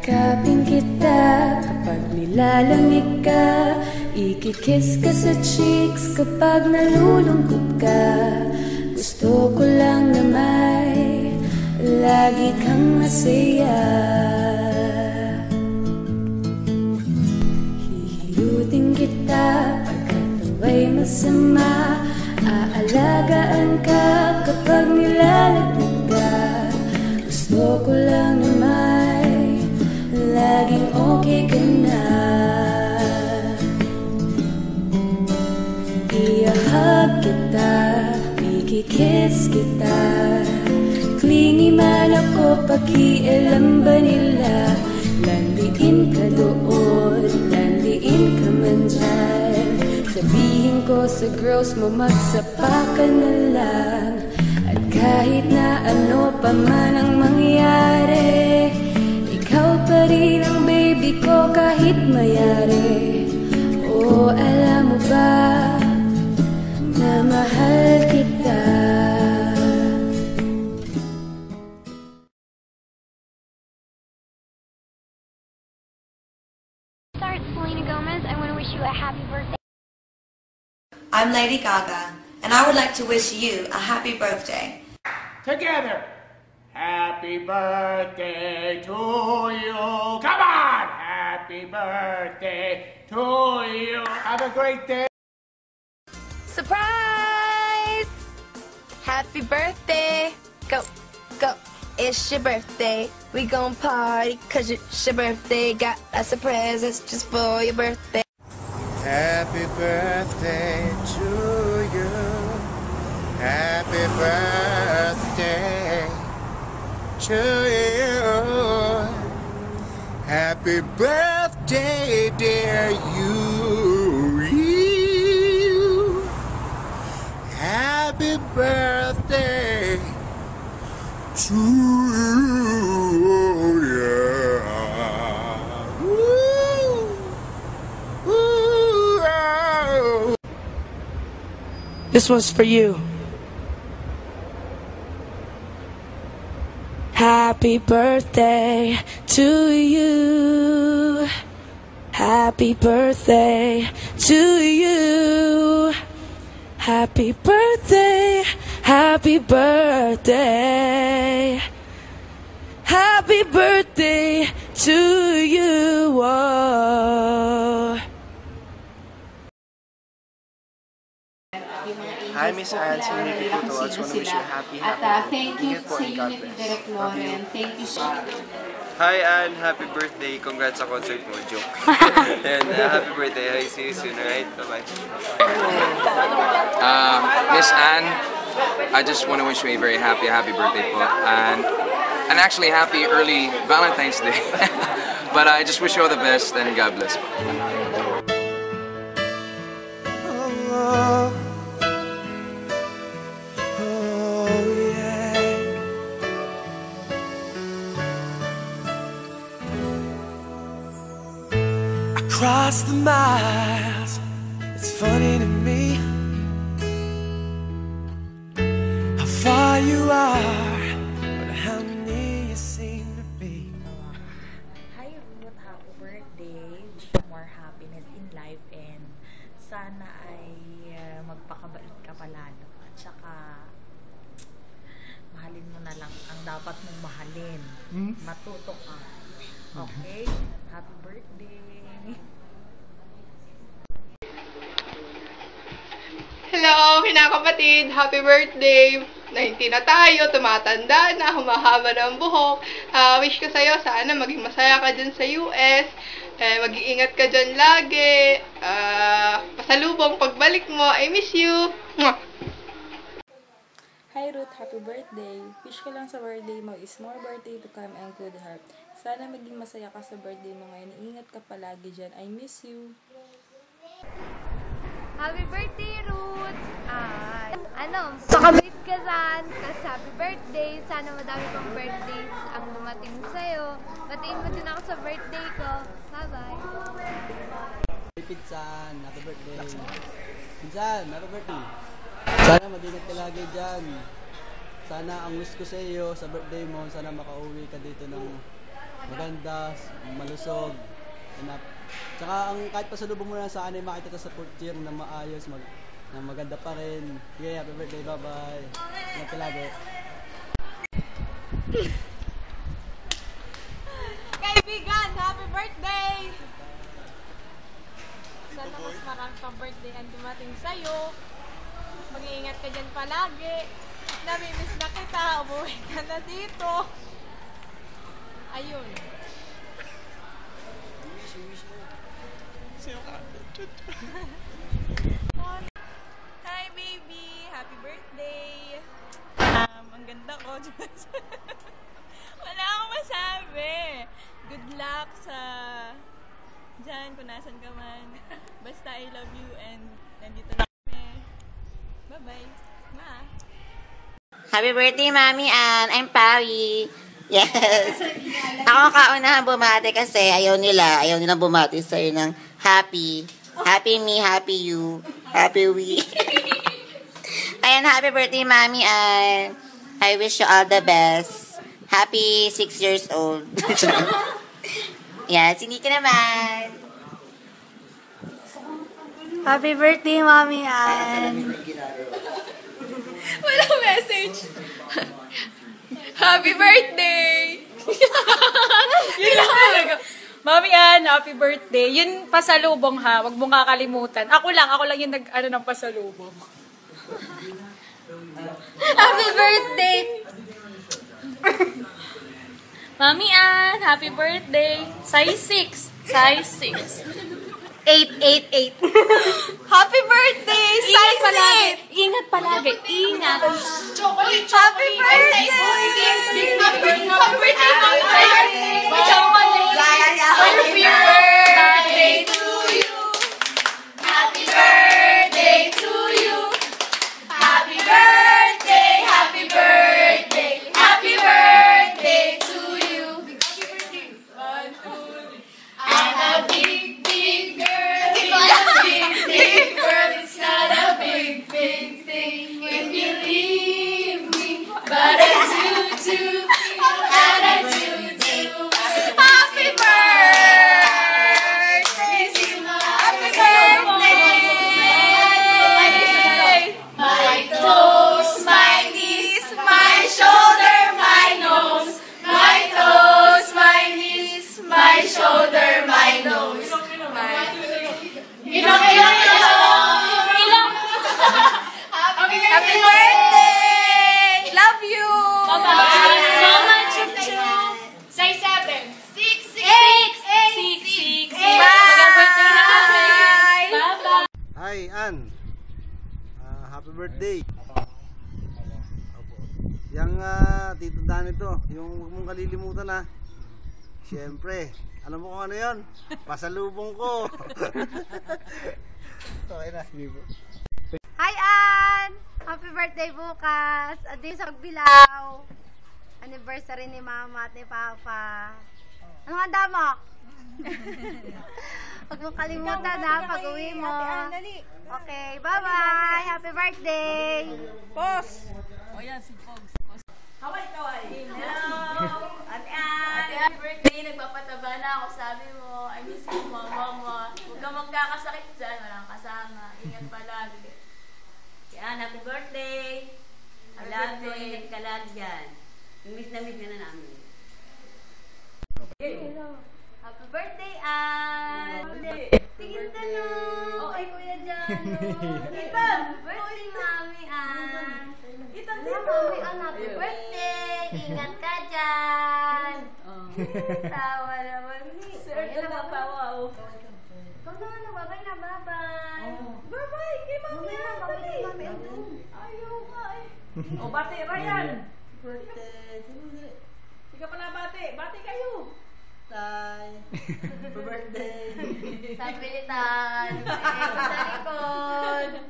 Yakapin kita kapag nilalamig ka, ikikiss ka sa cheeks kapag nalulungkot ka. Gusto ko lang na may lagi kang masaya. Hihilutin kita pagkat away masama, aalagaan ka kapag nilalaglag ka. Gusto ko lang na may laging okay ka na. Iahag kita, ikikiss kita, clingy man ako, pakialam ba nila? Landiin ka doon, landiin ka man dyan. Sabihin ko sa girls mo, magsapa ka na lang. At kahit na ano pa man ang mangyari, ikaw pa rin ang baby ko kahit mayari. Oh, alam mo ba na mahal kita? Selena Gomez, I want to wish you a happy birthday. I'm Lady Gaga, and I would like to wish you a happy birthday. Together! Happy birthday to you! Come on! Happy birthday to you! Have a great day! Surprise! Happy birthday! Go, go! It's your birthday. We gon' party 'cause it's your birthday. Got lots of presents just for your birthday. Happy birthday to you. Happy birthday to you. Happy birthday, dear you. Happy birthday to you, yeah. Woo. Woo. Oh. This one's for you. Happy birthday to you. Happy birthday to you. Happy birthday, happy birthday. Happy birthday to you. Oh. Hi, Miss Anne. Si Nicky po to. I just want to wish you a happy thank you po, sa and God unit bless. Direct Lauren. Thank you so much. Hi Anne, happy birthday. Congrats sa concert mo. Joke. And happy birthday. I see you soon, alright? Bye-bye. Miss Anne, I just want to wish you a very happy birthday po. And actually happy early Valentine's Day. But I just wish you all the best and God bless. Across the miles, it's funny to me how far you are, but how near you seem to be. Hi Ruth, happy birthday. Wish you more happiness in life and sana ay magpakabait ka palalo. At saka mahalin mo na lang ang dapat mong mahalin. Matuto ka. Okay? Happy birthday. Hello, kinakapatid! Happy birthday! 19 na tayo, tumatanda na, humahaba na ang buhok. Wish ko sa'yo, sana maging masaya ka dyan sa US. Mag-iingat ka dyan lagi. Pasalubong pagbalik mo. I miss you! Mwah! Hi Ruth, happy birthday! Wish ko lang sa birthday mo is more birthday to come and good health. Sana maging masaya ka sa birthday mo ngayon. Ingat ka palagi dyan. I miss you! Happy birthday, Ruth! Pakabait ka saan, kasi happy birthday. Sana madami pang birthdays ang dumating sa'yo. Batiin mo din ako sa birthday ko. Bye-bye! Pinsan, happy birthday! Pinsan, happy birthday! Sana mag-ingat ka lagi dyan. Sana ang wish ko sa iyo, sa birthday mo, sana makauwi ka dito ng maganda, malusog. Tsaka kahit pasalubong mo na sa akin, makita ka sa fourth year na maayos, na maganda pa rin. Okay, happy birthday, bye-bye. Ingat ka lagi. Kaibigan, happy birthday! Sana mas marami pang birthday ang dumating sa'yo. Mag-iingat ka dyan palagi. Namimiss na kita. Umuwi ka na dito. Ayun. Hi, baby! Happy birthday! Ang ganda ko. Wala akong masabi. Good luck sa dyan, kung nasan ka man. Basta I love you and nandito na kami. Bye-bye. Ma. Happy birthday, Mami Ann. I'm Pawi. Yes. Ako kaunahan bumati kasi ayaw nilang bumati sa'yo ng happy. Happy me, happy you, happy we. Ayan, happy birthday, Mami Ann. I wish you all the best. Happy 6 years old. Yes, hindi ka naman. Happy birthday, Mami Ann. Walang message. Happy birthday! Yun lang talaga. Mami Ann, happy birthday. Yun pasalubong ha, wag mong kakalimutan. Ako lang yung nag-ano ng pasalubong. Happy birthday! Mami Ann, happy birthday. Size 6. Size 6. 888. Happy birthday! Size 6! Ingat palagi. Ingat. Chocolate. Happy birthday! Happy birthday, Mami. Chocolate. Happy birthday to you. Happy birthday to you. Happy birthday, happy birthday, happy birthday to you. I'm a big, big girl. I'm a big, big girl. It's not a big, big thing if you leave me. But I do feel, and I do. Happy birthday to my my toes, my knees, my shoulder, my nose. My toes, my knees, my shoulder, my nose. Ilang. Happy birthday! Love you! Bye-bye! Mama, chup-chup! Say 7. 6. 6. Bye! Bye-bye! Hi, Ann. Happy birthday. Yang titandaan ito, yung huwag mong kalilimutan ha. Siyempre, alam mo kung ano yun? Pasalubong ko. Okay na, Bibo. Hi, Ann! Happy birthday bukas. Adi sa Pagbilao. Anniversary ni Mama at ni Papa. Anong handa mo? Huwag mong kalimutan ha, pag-uwi mo. Okay, bye-bye! Happy birthday! Pause! O yan, si Pogs. Kaway! Hello! Ate Ann! Happy birthday! Nagpapataba na ako. Sabi mo, I miss you, mama. Huwag kang magkakasakit dyan. Walang kasama. Ingat palagi. Yan, happy birthday! I love you. Ingat ka lagi dyan. Miss na namin. Happy birthday, Ann! Tingin ka na! Okay, Kuya Jan! Ethan! Happy birthday, Mami Ann! Ethan, Mami Ann, happy birthday! Ingat ka dyan! Tawa naman ni. Sir, ito na pa, wow. Ikaw naman, bye-bye na, bye-bye! Bye-bye! Kay Mami Ann! Bye-bye, Mami Ann! Ayaw ka eh! O, bati, Ryan! Birthday! Hindi ka pala bati! Bati kayo! Happy birthday! Sa pilitan! Sa likod!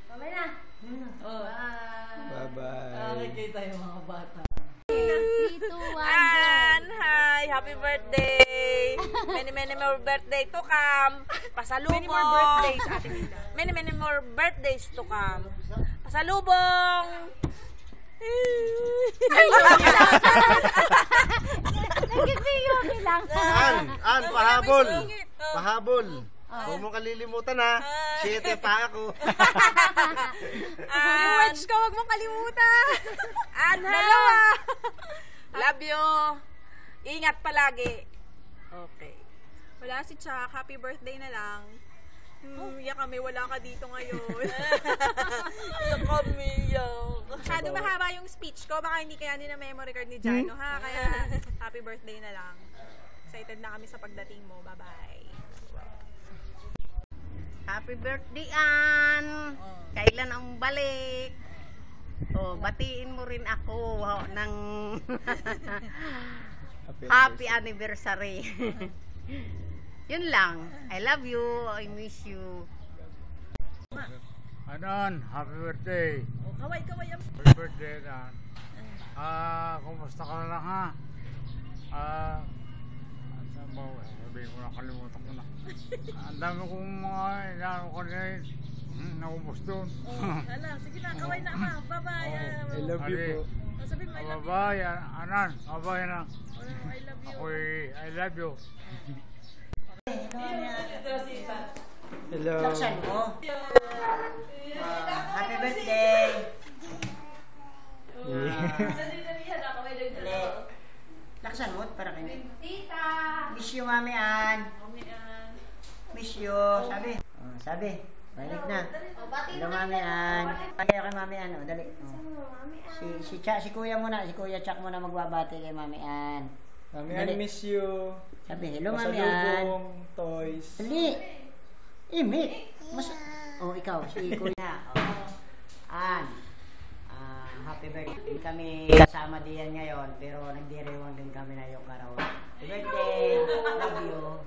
Mamay na! Bye! Bye-bye! Nakikita yung mga bata. 3, 2, 1, Ann, hi! Happy birthday! Many more birthday to come. Pasalubong. Many more birthdays, Ate Nina. Many more birthdays to come. Pasalubong. Sige, lang. An, pahabol. Pahabol. Huwag mong kalilimutan ha. 7 pa ako. Yung wedge ko, huwag mong kalimutan. Dalawa. Love you. Ingat palagi. Okay. Wala si Chuck. Happy birthday na lang. Iyak kami. Wala ka dito ngayon. Iyak kami. Masyado mahaba yung speech ko. Baka hindi kaya na memory card ni Jano ha. Kaya happy birthday na lang. Excited na kami sa pagdating mo. Bye-bye. Happy birthday, Ann! Kailan ang balik? Batiin mo rin ako ng happy anniversary. Yun lang. I love you. I miss you. Anon, happy birthday. Kaway. Happy birthday, Anon. Kumusta ka lang ha? Sabihin ko na, kalimutan ko na. Ang dami kong mga inaano ko na yun. Naubos doon. Sige na, kaway na ka. Bye-bye. I love you po. Sabihin mo, I love you. Bye-bye, Anan. Bye-bye na. I love you. I love you. Hello. Laksan mo. Happy birthday. Laksan mo para kayo. Tita! Miss you, Mami Ann. Miss you. Sabi. Balik na. Hello, Mami Ann. Pagkaya kay Mami Ann. Dali. Si Kuya muna. Si Kuya Chuck muna magbabati kay Mami Ann. Mami Ann, miss you. Sabi, hello, Mami Ann. Toys. Dali. Imit. Ikaw. Si Kuya. Ann. Happy birthday. Hindi kami kasama diyan ngayon, pero nagdiriwang din kami na yung karawan. Happy birthday. Love you.